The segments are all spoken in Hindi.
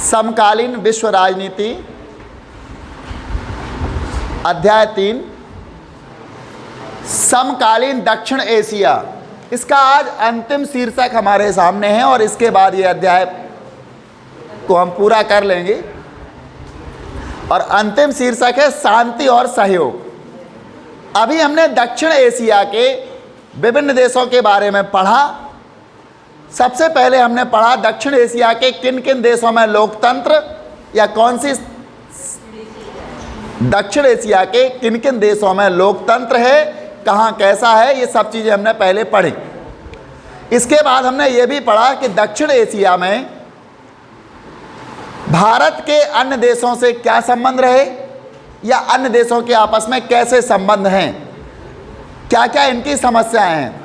समकालीन विश्व राजनीति, अध्याय 3, समकालीन दक्षिण एशिया। इसका आज अंतिम शीर्षक हमारे सामने है और इसके बाद ये अध्याय को हम पूरा कर लेंगे। और अंतिम शीर्षक है शांति और सहयोग। अभी हमने दक्षिण एशिया के विभिन्न देशों के बारे में पढ़ा। सबसे पहले हमने पढ़ा दक्षिण एशिया के किन किन देशों में लोकतंत्र, या कौन सी दक्षिण एशिया के किन किन देशों में लोकतंत्र है, कहाँ कैसा है, ये सब चीज़ें हमने पहले पढ़ी। इसके बाद हमने ये भी पढ़ा कि दक्षिण एशिया में भारत के अन्य देशों से क्या संबंध रहे, या अन्य देशों के आपस में कैसे संबंध हैं, क्या क्या इनकी समस्याएं हैं।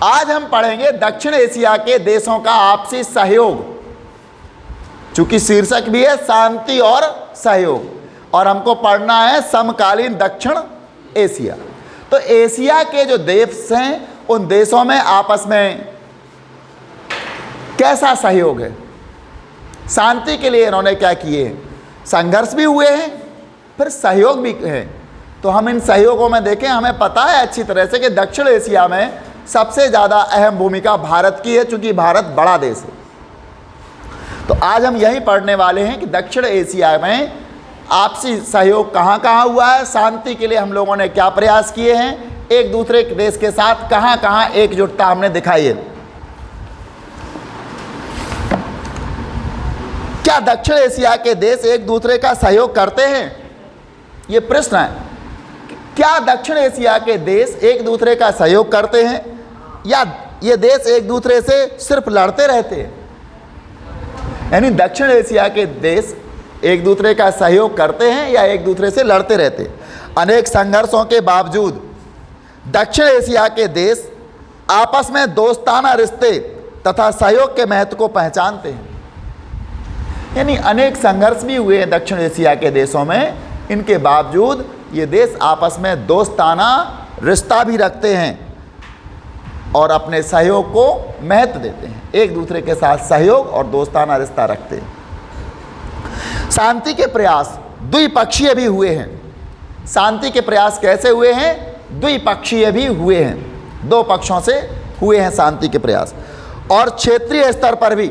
आज हम पढ़ेंगे दक्षिण एशिया के देशों का आपसी सहयोग, चूंकि शीर्षक भी है शांति और सहयोग, और हमको पढ़ना है समकालीन दक्षिण एशिया। तो एशिया के जो देश हैं उन देशों में आपस में कैसा सहयोग है, शांति के लिए इन्होंने क्या किए हैं, संघर्ष भी हुए हैं, फिर सहयोग भी है। तो हम इन सहयोगों में देखें, हमें पता है अच्छी तरह से कि दक्षिण एशिया में सबसे ज़्यादा अहम भूमिका भारत की है, चूंकि भारत बड़ा देश है। तो आज हम यही पढ़ने वाले हैं कि दक्षिण एशिया में आपसी सहयोग कहाँ कहाँ हुआ है, शांति के लिए हम लोगों ने क्या प्रयास किए हैं, एक दूसरे देश के साथ कहाँ कहाँ एकजुटता हमने दिखाई है। क्या दक्षिण एशिया के देश एक दूसरे का सहयोग करते हैं, ये प्रश्न है। क्या दक्षिण एशिया के देश एक दूसरे का सहयोग करते हैं, या ये देश एक दूसरे से सिर्फ लड़ते रहते हैं। यानी दक्षिण एशिया के देश एक दूसरे का सहयोग करते हैं या एक दूसरे से लड़ते रहते हैं। अनेक संघर्षों के बावजूद दक्षिण एशिया के देश आपस में दोस्ताना रिश्ते तथा सहयोग के महत्व को पहचानते हैं। यानी अनेक संघर्ष भी हुए हैं दक्षिण एशिया के देशों में, इनके बावजूद ये देश आपस में दोस्ताना रिश्ता भी रखते हैं और अपने सहयोग को महत्व देते हैं, एक दूसरे के साथ सहयोग और दोस्ताना रिश्ता रखते हैं। शांति के प्रयास द्विपक्षीय भी हुए हैं। शांति के प्रयास कैसे हुए हैं, द्विपक्षीय भी हुए हैं, दो पक्षों से हुए हैं शांति के प्रयास। और क्षेत्रीय स्तर पर भी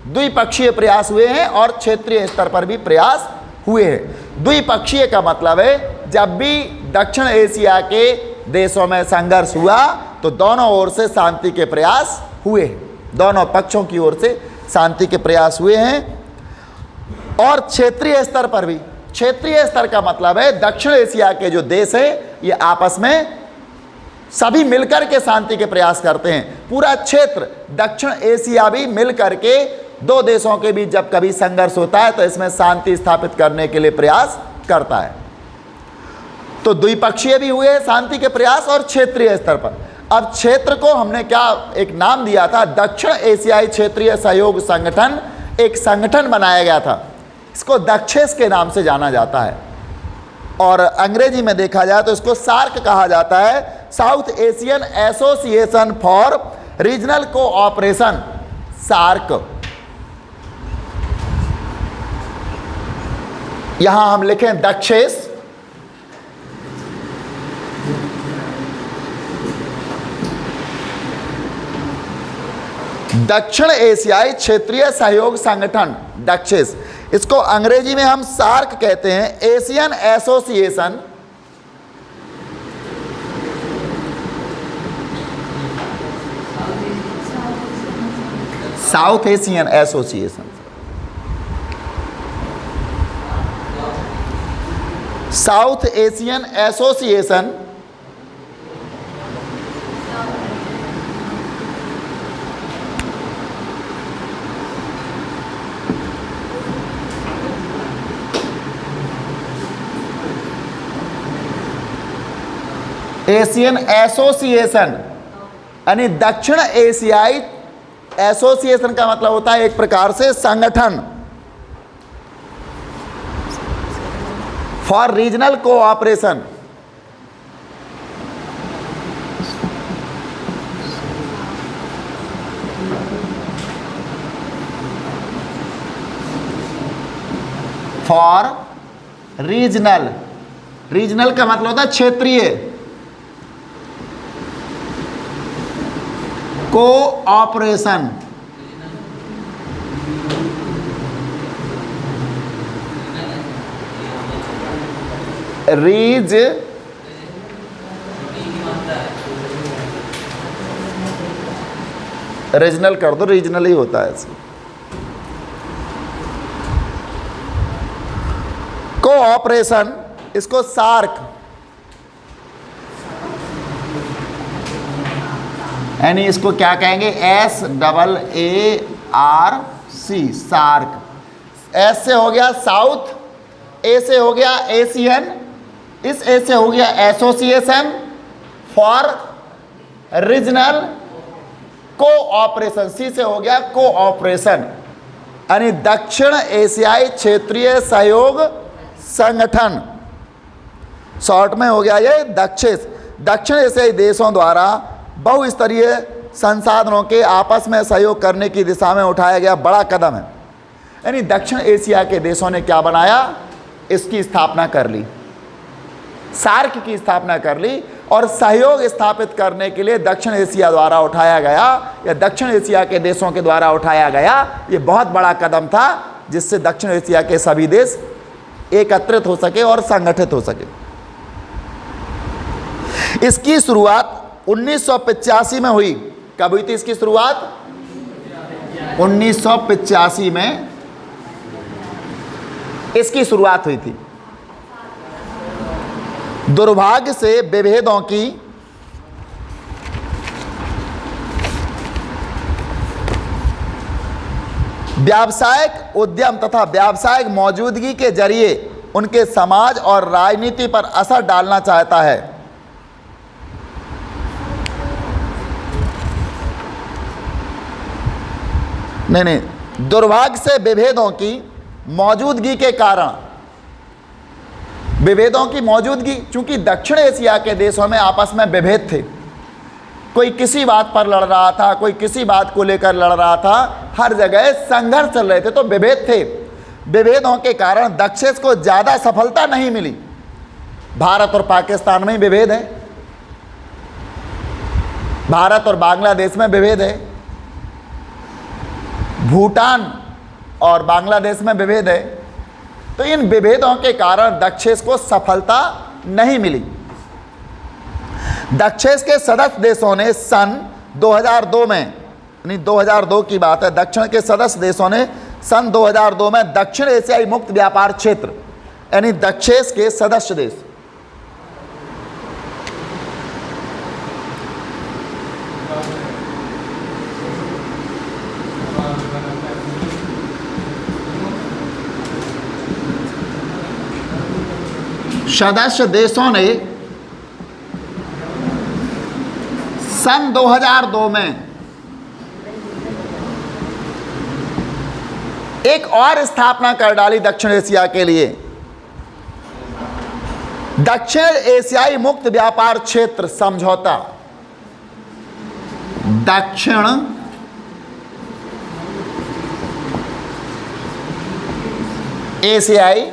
द्विपक्षीय प्रयास हुए हैं और क्षेत्रीय स्तर पर भी प्रयास हुए हैं। द्विपक्षीय का मतलब है जब भी दक्षिण एशिया के देशों में संघर्ष हुआ तो दोनों ओर से शांति के प्रयास हुए हैं, दोनों पक्षों की ओर से शांति के प्रयास हुए हैं। और क्षेत्रीय स्तर पर भी, क्षेत्रीय स्तर का मतलब है दक्षिण एशिया के जो देश हैं ये आपस में सभी मिलकर के शांति के प्रयास करते हैं। पूरा क्षेत्र दक्षिण एशिया भी मिलकर के दो देशों के बीच जब कभी संघर्ष होता है तो इसमें शांति स्थापित करने के लिए प्रयास करता है। तो द्विपक्षीय भी हुए शांति के प्रयास और क्षेत्रीय स्तर पर। अब क्षेत्र को हमने क्या एक नाम दिया था, दक्षिण एशियाई क्षेत्रीय सहयोग संगठन, एक संगठन बनाया गया था। इसको दक्षेस के नाम से जाना जाता है और अंग्रेजी में देखा जाए तो इसको सार्क कहा जाता है, South Asian Association for Regional Cooperation, SAARC. यहां हम लिखें दक्षेस। दक्षिण एशियाई क्षेत्रीय सहयोग संगठन, दक्षेस। इसको अंग्रेजी में हम सार्क कहते हैं, Asian association south Asian association, south Asian association Asian association यानी दक्षिण एशियाई एसोसिएशन का मतलब होता है एक प्रकार से संगठन for Regional cooperation. For regional, regional का मतलब होता है क्षेत्रीय, कोऑपरेशन, रीजनल कर दो, रीजनल ही होता है ऐसे। कोऑपरेशन, इसको सार्क, यानी इसको क्या कहेंगे, SAARC, सार्क। एस से हो गया साउथ, ए से हो गया एशियन, इस ए से हो गया एसोसिएशन फॉर रीजनल कोऑपरेशन, सी से हो गया कोऑपरेशन, यानी दक्षिण एशियाई क्षेत्रीय सहयोग संगठन, शॉर्ट में हो गया ये दक्षिण एशियाई देशों द्वारा बहुस्तरीय संसाधनों के आपस में सहयोग करने की दिशा में उठाया गया बड़ा कदम है। यानी दक्षिण एशिया के देशों ने क्या बनाया, इसकी स्थापना कर ली, सार्क की स्थापना कर ली, और सहयोग स्थापित करने के लिए दक्षिण एशिया द्वारा उठाया गया, या दक्षिण एशिया के देशों के द्वारा उठाया गया ये बहुत बड़ा कदम था, जिससे दक्षिण एशिया के सभी देश एकत्रित हो सके और संगठित हो सके। इसकी शुरुआत 1985 में हुई। कब हुई थी इसकी शुरुआत? 1985 में इसकी शुरुआत हुई थी। दुर्भाग्य से विभेदों की व्यावसायिक उद्यम तथा व्यावसायिक मौजूदगी के जरिए उनके समाज और राजनीति पर असर डालना चाहता है। नहीं, दुर्भाग्य से विभेदों की मौजूदगी के कारण, विभेदों की मौजूदगी, चूंकि दक्षिण एशिया के देशों में आपस में विभेद थे, कोई किसी बात पर लड़ रहा था, कोई किसी बात को लेकर लड़ रहा था, हर जगह संघर्ष चल रहे थे, तो विभेद थे। विभेदों के कारण दक्षिण को ज़्यादा सफलता नहीं मिली। भारत और पाकिस्तान में विभेद है, भारत और बांग्लादेश में विभेद है, भूटान और बांग्लादेश में विभेद है। तो इन विभेदों के कारण दक्षिण को सफलता नहीं मिली। दक्षिण के सदस्य देशों ने सन 2002 में, यानी 2002 की बात है, दक्षिण के सदस्य देशों ने सन 2002 में दक्षिण एशियाई मुक्त व्यापार क्षेत्र, यानी दक्षिण के सदस्य देश, सदस्य देशों ने सन 2002 में एक और स्थापना कर डाली दक्षिण एशिया के लिए, दक्षिण एशियाई मुक्त व्यापार क्षेत्र समझौता। दक्षिण एशियाई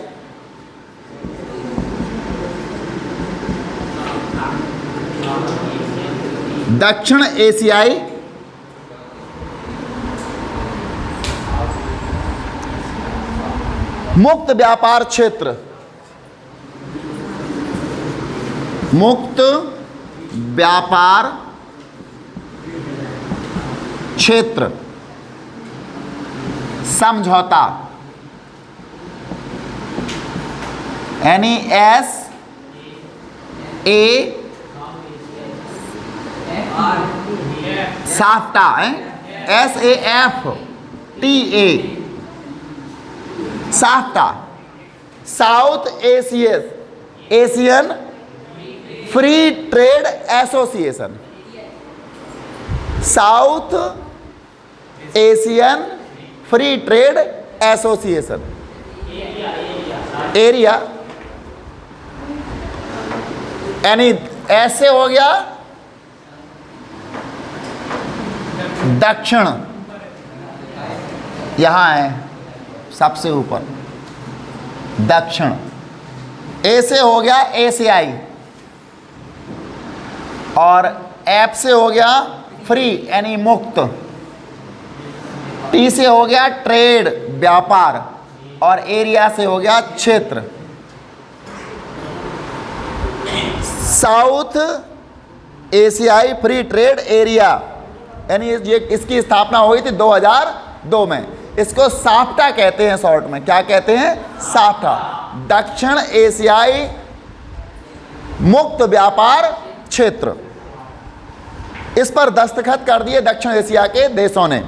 दक्षिण एशियाई मुक्त व्यापार क्षेत्र, मुक्त व्यापार क्षेत्र समझौता, यानी SAFTA, SAFTA, SAFTA, south Asian free trade association, south Asian free trade association, area, यानी ऐसे हो गया दक्षिण, यहां है सबसे ऊपर, दक्षिण। ए से हो गया एशियाई, और एफ से हो गया फ्री यानी मुक्त, टी से हो गया ट्रेड व्यापार, और एरिया से हो गया क्षेत्र। साउथ एशियाई फ्री ट्रेड एरिया, यानी ये इसकी स्थापना हुई थी 2002 में। इसको साफ्टा कहते हैं शॉर्ट में। क्या कहते हैं? साफ्टा, दक्षिण एशियाई मुक्त व्यापार क्षेत्र। इस पर दस्तखत कर दिए दक्षिण एशिया के देशों ने।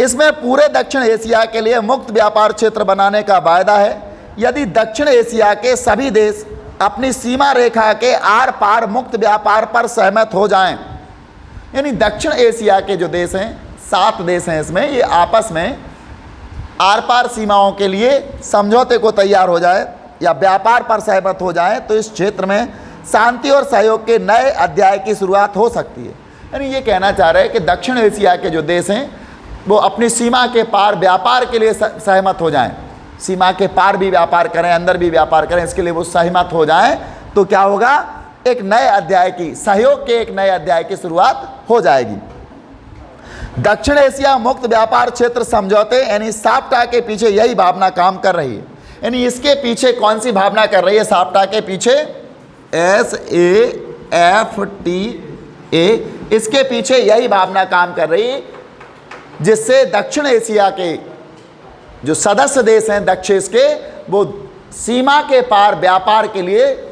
इसमें पूरे दक्षिण एशिया के लिए मुक्त व्यापार क्षेत्र बनाने का वायदा है। यदि दक्षिण एशिया के सभी देश अपनी सीमा रेखा के आर पार मुक्त व्यापार पर सहमत हो जाएं, यानी दक्षिण एशिया के जो देश हैं, 7 देश हैं इसमें, ये आपस में आर पार सीमाओं के लिए समझौते को तैयार हो जाए या व्यापार पर सहमत हो जाएं, तो इस क्षेत्र में शांति और सहयोग के नए अध्याय की शुरुआत हो सकती है। यानी ये कहना चाह रहे हैं कि दक्षिण एशिया के जो देश हैं वो अपनी सीमा के पार व्यापार के लिए सहमत हो जाएं, सीमा के पार भी व्यापार करें, अंदर भी व्यापार करें, इसके लिए वो सहमत हो जाएं, तो क्या होगा? एक नए अध्याय की, सहयोग के एक नए अध्याय की शुरुआत हो जाएगी। दक्षिण एशिया मुक्त व्यापार क्षेत्र समझौते यानी साफ्टा के पीछे यही भावना काम कर रही है। यानी इसके पीछे कौन सी भावना कर रही है? साफ्टा के पीछे SAFTA, इसके पीछे यही भावना काम कर रही है, जिससे दक्षिण एशिया के जो सदस्य देश हैं दक्षिण के, वो सीमा के पार व्यापार के लिए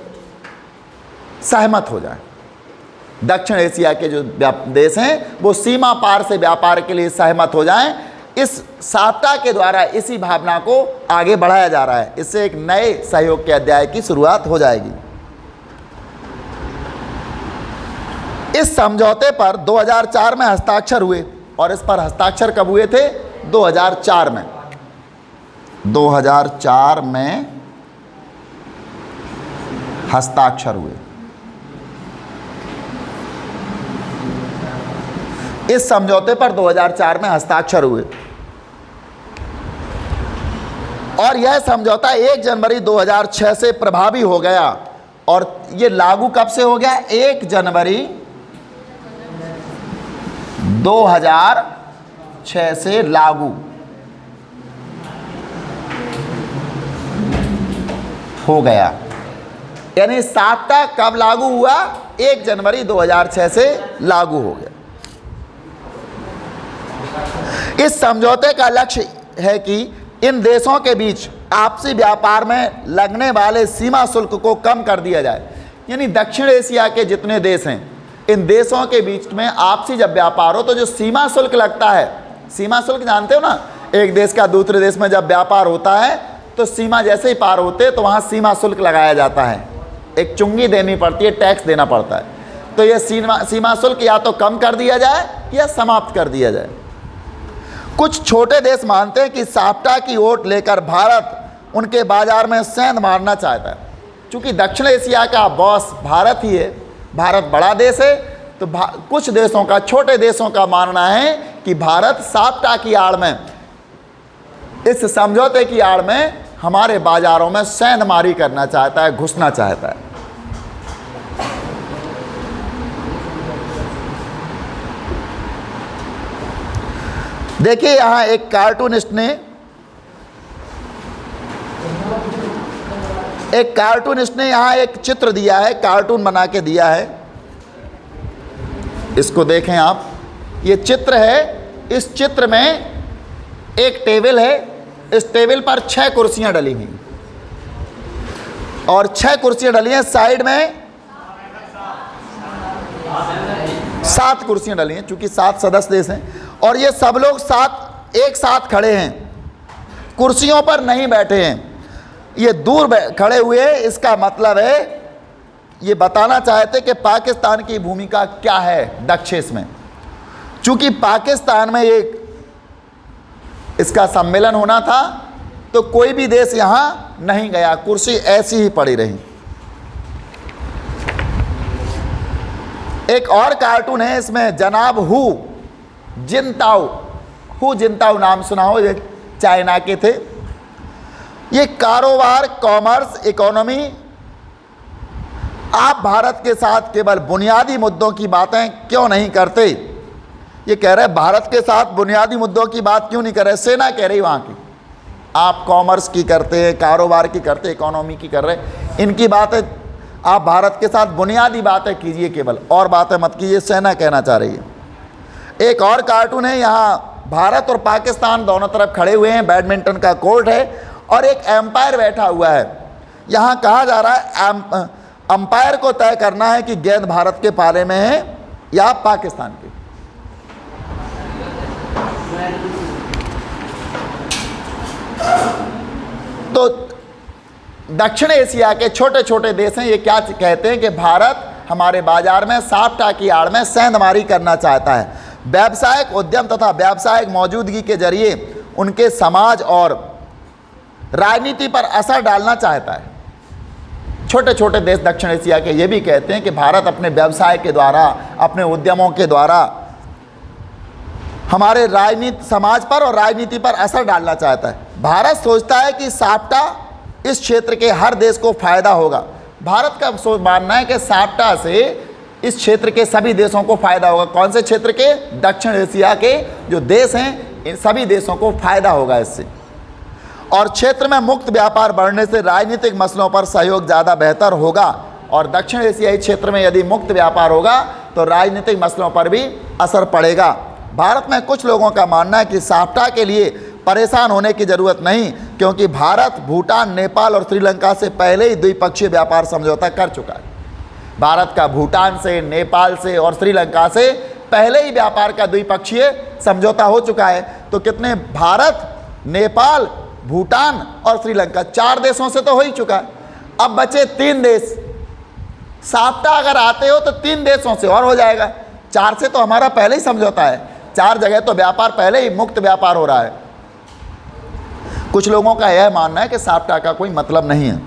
सहमत हो जाए। दक्षिण एशिया के जो देश हैं वो सीमा पार से व्यापार के लिए सहमत हो जाएं। इस साफ्टा के द्वारा इसी भावना को आगे बढ़ाया जा रहा है। इससे एक नए सहयोग के अध्याय की शुरुआत हो जाएगी। इस समझौते पर 2004 में हस्ताक्षर हुए, और इस पर हस्ताक्षर कब हुए थे? 2004 में। 2004 में हस्ताक्षर हुए। इस समझौते पर 2004 में हस्ताक्षर हुए, और यह समझौता 1 जनवरी 2006 से प्रभावी हो गया। और यह लागू कब से हो गया? 1 जनवरी 2006 से लागू हो गया। यानी साफ्टा कब लागू हुआ? 1 जनवरी 2006 से लागू हो गया। इस समझौते का लक्ष्य है कि इन देशों के बीच आपसी व्यापार में लगने वाले सीमा शुल्क को कम कर दिया जाए। यानी दक्षिण एशिया के जितने देश हैं, इन देशों के बीच में आपसी जब व्यापार हो तो जो सीमा शुल्क लगता है, सीमा शुल्क जानते हो ना, एक देश का दूसरे देश में जब व्यापार होता है तो सीमा जैसे ही पार होते तो वहाँ सीमा शुल्क लगाया जाता है, एक चुंगी देनी पड़ती है, टैक्स देना पड़ता है। तो ये सीमा शुल्क या तो कम कर दिया जाए या समाप्त कर दिया जाए। कुछ छोटे देश मानते हैं कि साफ्टा की ओट लेकर भारत उनके बाजार में सेंध मारना चाहता है। चूँकि दक्षिण एशिया का बॉस भारत ही है, भारत बड़ा देश है, तो कुछ देशों का, छोटे देशों का मानना है कि भारत साफ्टा की आड़ में, इस समझौते की आड़ में हमारे बाजारों में सेंधमारी करना चाहता है, घुसना चाहता है। देखिए यहाँ एक कार्टूनिस्ट ने यहाँ एक चित्र दिया है, कार्टून बना के दिया है। इसको देखें आप, ये चित्र है। इस चित्र में एक टेबल है, इस टेबल पर 6 कुर्सियां डली हुई, और 6 कुर्सियां डली हैं। साइड में 7 कुर्सियां डली हैं, चूंकि 7 सदस्य देश हैं, और ये सब लोग एक साथ खड़े हैं, कुर्सियों पर नहीं बैठे हैं, ये दूर खड़े हुए। इसका मतलब है ये बताना चाहते कि पाकिस्तान की भूमिका क्या है दक्षिण में। चूंकि पाकिस्तान में एक इसका सम्मेलन होना था तो कोई भी देश यहाँ नहीं गया, कुर्सी ऐसी ही पड़ी रही। एक और कार्टून है, इसमें जनाब हु जिनताओ नाम सुना हो, ये चाइना के थे। ये कारोबार, कॉमर्स, इकोनॉमी, आप भारत के साथ केवल बुनियादी मुद्दों की बातें क्यों नहीं करते? ये कह रहे भारत के साथ बुनियादी मुद्दों की बात क्यों नहीं कर रहे? सेना कह रही वहाँ की, आप कॉमर्स की करते हैं, कारोबार की करते, इकोनॉमी की कर रहे, इनकी बातें आप भारत के साथ बुनियादी बातें कीजिए, केवल और बातें मत कीजिए, सेना कहना चाह रही है। एक और कार्टून है, यहाँ भारत और पाकिस्तान दोनों तरफ खड़े हुए हैं, बैडमिंटन का कोर्ट है और एक एम्पायर बैठा हुआ है। यहाँ कहा जा रहा है अंपायर को तय करना है कि गेंद भारत के पाले में है या पाकिस्तान के। तो दक्षिण एशिया के छोटे छोटे देश हैं, ये क्या कहते हैं कि भारत हमारे बाजार में साफ्टा की आड़ में सेंधमारी करना चाहता है, व्यावसायिक उद्यम तथा व्यावसायिक मौजूदगी के जरिए उनके समाज और राजनीति पर असर डालना चाहता है। छोटे छोटे देश दक्षिण एशिया के ये भी कहते हैं कि भारत अपने व्यवसाय के द्वारा, अपने उद्यमों के द्वारा हमारे राजनीति, समाज पर और राजनीति पर असर डालना चाहता है। भारत सोचता है कि साफ्टा इस क्षेत्र के हर देश को फायदा होगा। भारत का मानना है कि साफ्टा से इस क्षेत्र के सभी देशों को फायदा होगा। कौन से क्षेत्र के? दक्षिण एशिया के जो देश हैं, इन सभी देशों को फायदा होगा इससे। और क्षेत्र में मुक्त व्यापार बढ़ने से राजनीतिक मसलों पर सहयोग ज़्यादा बेहतर होगा। और दक्षिण एशियाई क्षेत्र में यदि मुक्त व्यापार होगा तो राजनीतिक मसलों पर भी असर पड़ेगा। भारत में कुछ लोगों का मानना है कि साफ्टा के लिए परेशान होने की ज़रूरत नहीं, क्योंकि भारत भूटान, नेपाल और श्रीलंका से पहले ही द्विपक्षीय व्यापार समझौता कर चुका है। भारत का भूटान से, नेपाल से और श्रीलंका से पहले ही व्यापार का द्विपक्षीय समझौता हो चुका है। तो कितने? भारत, नेपाल, भूटान और श्रीलंका, 4 देशों से तो हो ही चुका है। अब बचे 3 देश। साफ्टा अगर आते हो तो 3 देशों से और हो जाएगा। 4 से तो हमारा पहले ही समझौता है, 4 जगह तो व्यापार पहले ही मुक्त व्यापार हो रहा है। कुछ लोगों का यह मानना है कि साफ्टा का कोई मतलब नहीं है।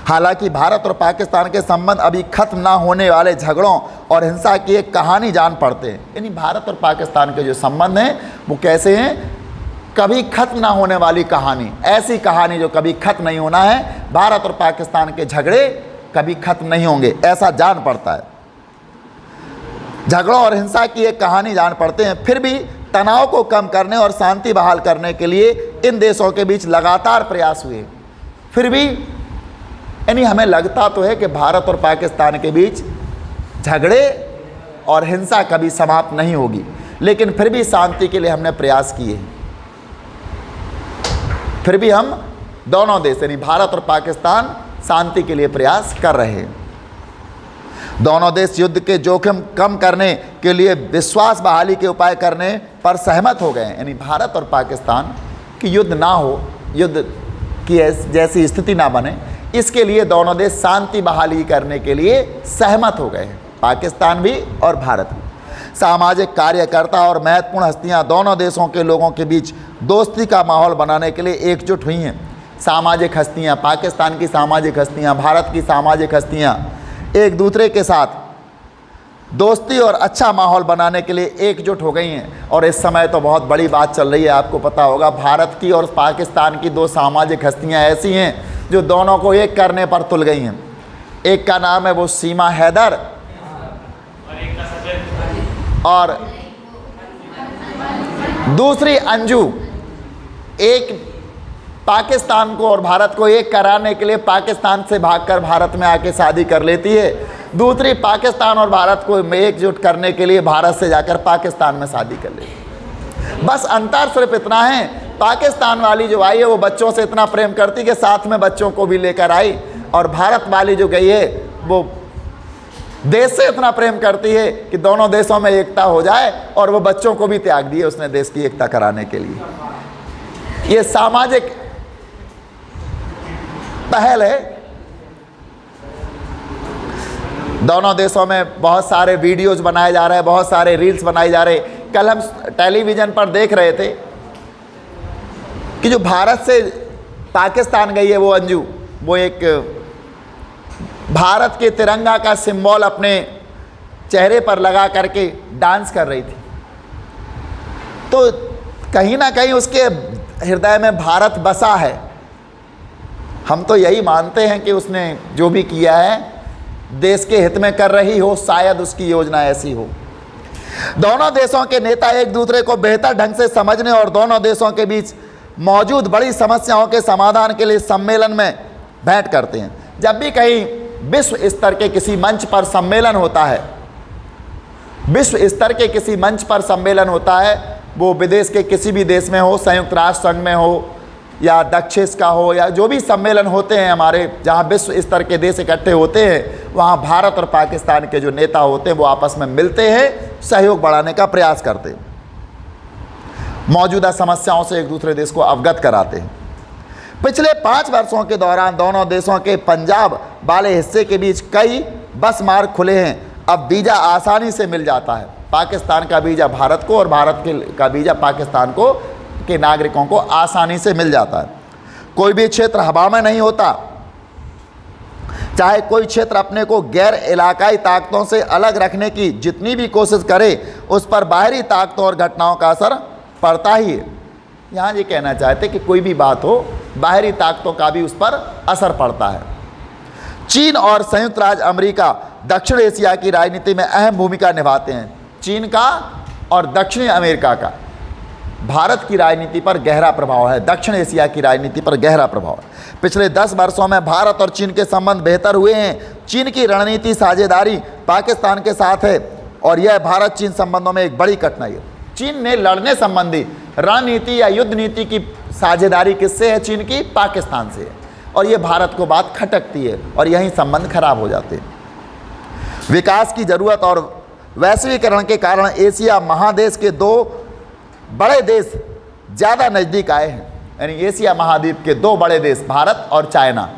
हालांकि भारत और पाकिस्तान के संबंध अभी खत्म ना होने वाले झगड़ों और हिंसा की एक कहानी जान पड़ते हैं। यानी भारत और पाकिस्तान के जो संबंध हैं वो कैसे हैं? कभी खत्म ना होने वाली कहानी, ऐसी कहानी जो कभी खत्म नहीं होना है। भारत और पाकिस्तान के झगड़े कभी खत्म नहीं होंगे, ऐसा जान पड़ता है। झगड़ों और हिंसा की एक कहानी जान पड़ते हैं। फिर भी तनाव को कम करने और शांति बहाल करने के लिए इन देशों के बीच लगातार प्रयास हुए। फिर भी यानी हमें लगता तो है कि भारत और पाकिस्तान के बीच झगड़े और हिंसा कभी समाप्त नहीं होगी, लेकिन फिर भी शांति के लिए हमने प्रयास किए। फिर भी हम दोनों देश यानी भारत और पाकिस्तान शांति के लिए प्रयास कर रहे हैं। दोनों देश युद्ध के जोखिम कम करने के लिए विश्वास बहाली के उपाय करने पर सहमत हो गए हैं। यानी भारत और पाकिस्तान की युद्ध ना हो, युद्ध की जैसी स्थिति ना बने, इसके लिए दोनों देश शांति बहाली करने के लिए सहमत हो गए हैं, पाकिस्तान भी और भारत भी। सामाजिक कार्यकर्ता और महत्वपूर्ण हस्तियां दोनों देशों के लोगों के बीच दोस्ती का माहौल बनाने के लिए एकजुट हुई हैं। सामाजिक हस्तियां, पाकिस्तान की सामाजिक हस्तियां, भारत की सामाजिक हस्तियां एक दूसरे के साथ दोस्ती और अच्छा माहौल बनाने के लिए एकजुट हो गई हैं। और इस समय तो बहुत बड़ी बात चल रही है, आपको पता होगा, भारत की और पाकिस्तान की 2 सामाजिक हस्तियां ऐसी हैं जो दोनों को एक करने पर तुल गई हैं। एक का नाम है वो सीमा हैदर और दूसरी अंजू। एक पाकिस्तान को और भारत को एक कराने के लिए पाकिस्तान से भागकर भारत में आके शादी कर लेती है, दूसरी पाकिस्तान और भारत को एकजुट करने के लिए भारत से जाकर पाकिस्तान में शादी कर लेती है। बस अंतर सिर्फ इतना है, पाकिस्तान वाली जो आई है वो बच्चों से इतना प्रेम करती कि साथ में बच्चों को भी लेकर आई, और भारत वाली जो गई है वो देश से इतना प्रेम करती है कि दोनों देशों में एकता हो जाए, और वो बच्चों को भी त्याग दिए उसने देश की एकता कराने के लिए। ये सामाजिक पहल है। दोनों देशों में बहुत सारे वीडियोज बनाए जा रहे हैं, बहुत सारे रील्स बनाए जा रहे हैं। कल हम टेलीविज़न पर देख रहे थे कि जो भारत से पाकिस्तान गई है वो अंजू, वो एक भारत के तिरंगा का सिंबल अपने चेहरे पर लगा करके डांस कर रही थी। तो कहीं ना कहीं उसके हृदय में भारत बसा है, हम तो यही मानते हैं कि उसने जो भी किया है देश के हित में कर रही हो, शायद उसकी योजना ऐसी हो। दोनों देशों के नेता एक दूसरे को बेहतर ढंग से समझने और दोनों देशों के बीच मौजूद बड़ी समस्याओं के समाधान के लिए सम्मेलन में भेंट करते हैं। जब भी कहीं विश्व स्तर के किसी मंच पर सम्मेलन होता है, विश्व स्तर के किसी मंच पर सम्मेलन होता है, वो विदेश के किसी भी देश में हो, संयुक्त राष्ट्र संघ में हो या दक्षिण का हो, या जो भी सम्मेलन होते हैं हमारे, जहाँ विश्व स्तर के देश इकट्ठे होते हैं, वहाँ भारत और पाकिस्तान के जो नेता होते हैं वो आपस में मिलते हैं, सहयोग बढ़ाने का प्रयास करते हैं, मौजूदा समस्याओं से एक दूसरे देश को अवगत कराते हैं। पिछले 5 वर्षों के दौरान दोनों देशों के पंजाब वाले हिस्से के बीच कई बस मार्ग खुले हैं। अब वीज़ा आसानी से मिल जाता है। पाकिस्तान का वीज़ा भारत को और भारत का वीज़ा पाकिस्तान को के नागरिकों को आसानी से मिल जाता है। कोई भी क्षेत्र हवा में नहीं होता। चाहे कोई क्षेत्र अपने को गैर इलाकाई ताकतों से अलग रखने की जितनी भी कोशिश करे, उस पर बाहरी ताकतों और घटनाओं का असर पड़ता ही है। यहाँ ये कहना चाहते कि कोई भी बात हो, बाहरी ताकतों का भी उस पर असर पड़ता है। चीन और संयुक्त राज्य अमेरिका दक्षिण एशिया की राजनीति में अहम भूमिका निभाते हैं। चीन का और दक्षिणी अमेरिका का भारत की राजनीति पर गहरा प्रभाव है, दक्षिण एशिया की राजनीति पर गहरा प्रभाव है। पिछले 10 वर्षों में भारत और चीन के संबंध बेहतर हुए हैं। चीन की रणनीति साझेदारी पाकिस्तान के साथ है और यह भारत चीन संबंधों में एक बड़ी कठिनाई है। चीन ने लड़ने संबंधी रणनीति या युद्ध नीति की साझेदारी किससे है? चीन की पाकिस्तान से है, और ये भारत को बात खटकती है और यहीं संबंध खराब हो जाते हैं। विकास की जरूरत और वैश्वीकरण के कारण एशिया महादेश के 2 बड़े देश ज़्यादा नज़दीक आए हैं। यानी एशिया महाद्वीप के 2 बड़े देश भारत और चाइना,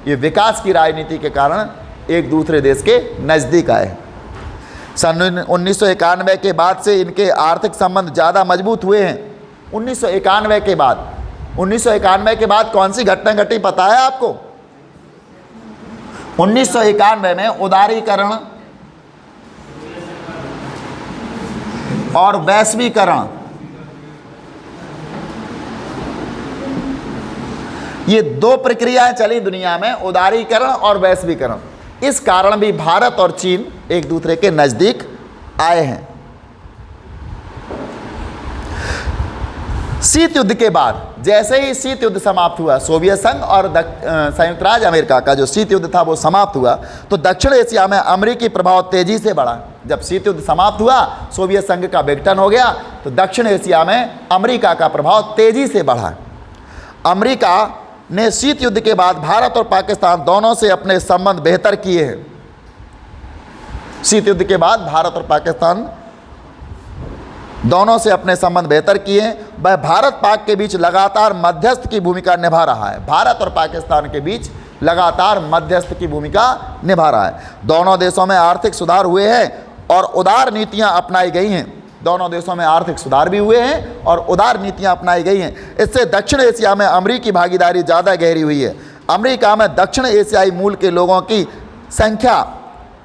ये विकास की राजनीति के कारण एक दूसरे देश के नज़दीक आए हैं। सन 1991 के बाद से इनके आर्थिक संबंध ज़्यादा मजबूत हुए हैं। 1991 के बाद कौन सी घटना घटी पता है आपको? 1991 में उदारीकरण और वैश्वीकरण, ये 2 प्रक्रियाएं चली दुनिया में, उदारीकरण और वैश्वीकरण। इस कारण भी भारत और चीन एक दूसरे के नज़दीक आए हैं। शीत युद्ध के बाद, जैसे ही शीत युद्ध समाप्त हुआ, सोवियत संघ और संयुक्त राज्य अमेरिका का जो शीत युद्ध था वो समाप्त हुआ, तो दक्षिण एशिया में अमेरिकी प्रभाव तेजी से बढ़ा। जब शीत युद्ध समाप्त हुआ, सोवियत संघ का विघटन हो गया, तो दक्षिण एशिया में अमेरिका का प्रभाव तेजी से बढ़ा। अमेरिका ने शीत युद्ध के बाद भारत और पाकिस्तान दोनों से अपने संबंध बेहतर किए हैं। शीत युद्ध के बाद भारत और पाकिस्तान दोनों से अपने संबंध बेहतर किए हैं। वह भारत पाक के बीच लगातार मध्यस्थ की भूमिका निभा रहा है। भारत और पाकिस्तान के बीच लगातार मध्यस्थ की भूमिका निभा रहा है। दोनों देशों में आर्थिक सुधार हुए हैं और उदार नीतियां अपनाई गई हैं। दोनों देशों में आर्थिक सुधार भी हुए हैं और उदार नीतियां अपनाई गई हैं। इससे दक्षिण एशिया में अमेरिकी भागीदारी ज़्यादा गहरी हुई है। अमेरिका में दक्षिण एशियाई मूल के लोगों की संख्या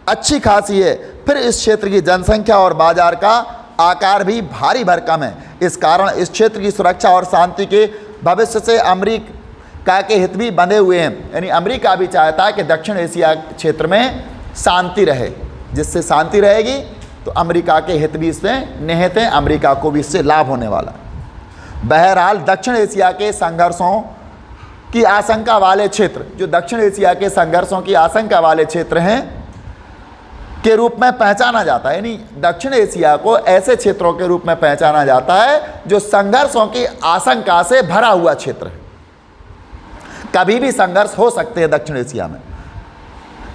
अच्छी खासी है। फिर इस क्षेत्र की जनसंख्या और बाजार का आकार भी भारी भरकम है। इस कारण इस क्षेत्र की सुरक्षा और शांति के भविष्य से अमेरिका के हित भी बंधे हुए हैं। यानी अमेरिका भी चाहता है कि दक्षिण एशिया क्षेत्र में शांति रहे। जिससे शांति रहेगी तो अमेरिका के हित भी इसमें निहित हैं, अमेरिका को भी इससे लाभ होने वाला है। बहरहाल दक्षिण एशिया के संघर्षों की आशंका वाले क्षेत्र, जो दक्षिण एशिया के संघर्षों की आशंका वाले क्षेत्र हैं के रूप में पहचाना जाता है। यानी दक्षिण एशिया को ऐसे क्षेत्रों के रूप में पहचाना जाता है जो संघर्षों की आशंका से भरा हुआ क्षेत्र है। कभी भी संघर्ष हो सकते हैं दक्षिण एशिया में,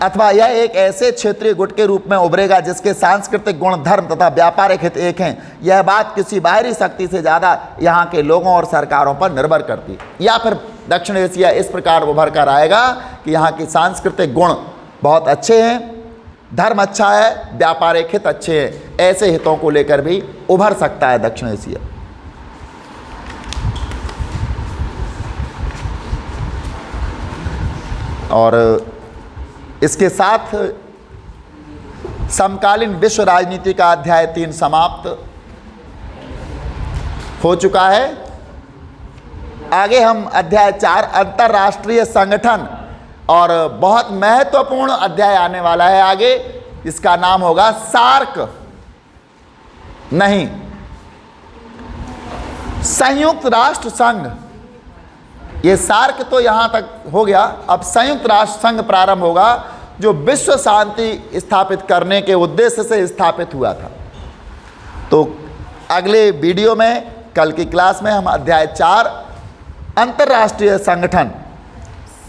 अथवा यह एक ऐसे क्षेत्रीय गुट के रूप में उभरेगा जिसके सांस्कृतिक गुण, धर्म तथा व्यापारिक हित एक हैं। यह बात किसी बाहरी शक्ति से ज़्यादा यहाँ के लोगों और सरकारों पर निर्भर करती है। या फिर दक्षिण एशिया इस प्रकार उभर कर आएगा कि यहाँ के सांस्कृतिक गुण बहुत अच्छे हैं, धर्म अच्छा है, व्यापारिक हित अच्छे हैं। ऐसे हितों को लेकर भी उभर सकता है दक्षिण एशिया। और इसके साथ समकालीन विश्व राजनीति का अध्याय 3 समाप्त हो चुका है। आगे हम अध्याय 4 अंतर्राष्ट्रीय संगठन, और बहुत महत्वपूर्ण अध्याय आने वाला है आगे, इसका नाम होगा सार्क, नहीं संयुक्त राष्ट्र संघ। ये सार्क तो यहां तक हो गया, अब संयुक्त राष्ट्र संघ प्रारंभ होगा, जो विश्व शांति स्थापित करने के उद्देश्य से स्थापित हुआ था। तो अगले वीडियो में, कल की क्लास में, हम अध्याय 4 अंतर्राष्ट्रीय संगठन,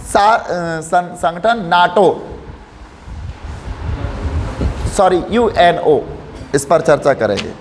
संगठन नाटो, सॉरी यूएनओ, इस पर चर्चा करेंगे।